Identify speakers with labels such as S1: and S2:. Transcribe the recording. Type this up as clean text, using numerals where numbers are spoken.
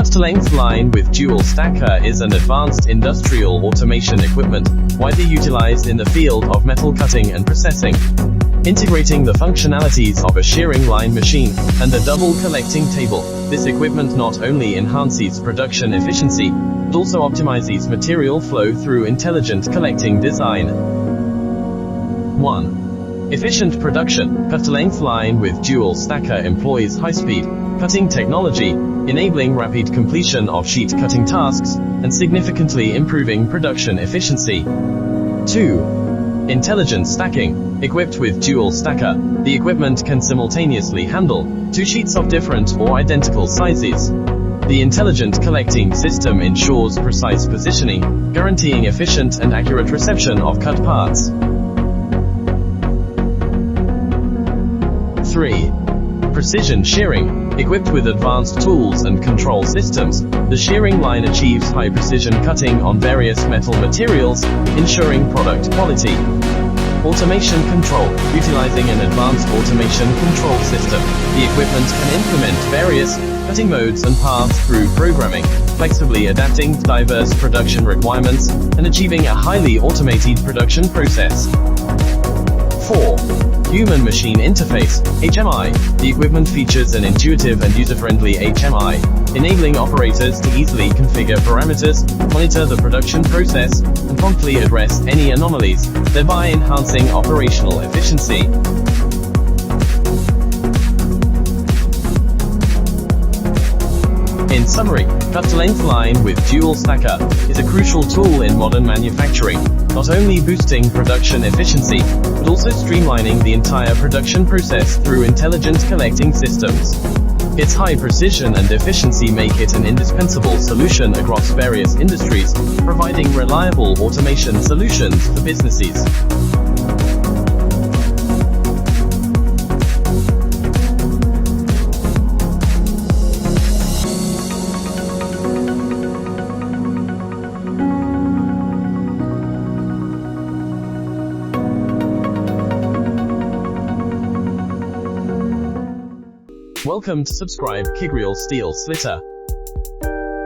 S1: Cut-to-length line with dual stacker is an advanced industrial automation equipment, widely utilized in the field of metal cutting and processing. Integrating the functionalities of a shearing line machine and a double collecting table, this equipment not only enhances production efficiency, but also optimizes material flow through intelligent collecting design. 1. Efficient production. Cut-to-length line with dual stacker employs high-speed cutting technology, enabling rapid completion of sheet cutting tasks and significantly improving production efficiency. 2. Intelligent stacking. Equipped with dual stacker, the equipment can simultaneously handle 2 sheets of different or identical sizes. The intelligent collecting system ensures precise positioning, guaranteeing efficient and accurate reception of cut parts. 3. Precision shearing. Equipped with advanced tools and control systems, the shearing line achieves high-precision cutting on various metal materials, ensuring product quality. Automation control. Utilizing an advanced automation control system, the equipment can implement various cutting modes and paths through programming, flexibly adapting to diverse production requirements and achieving a highly automated production process. 4. Human-machine interface, HMI. The equipment features an intuitive and user-friendly HMI, enabling operators to easily configure parameters, monitor the production process, and promptly address any anomalies, thereby enhancing operational efficiency. In summary, cut-to-length line with dual stacker is a crucial tool in modern manufacturing, not only boosting production efficiency, but also streamlining the entire production process through intelligent collecting systems. Its high precision and efficiency make it an indispensable solution across various industries, providing reliable automation solutions for businesses. Welcome to subscribe KINGREAL Steel Slitter.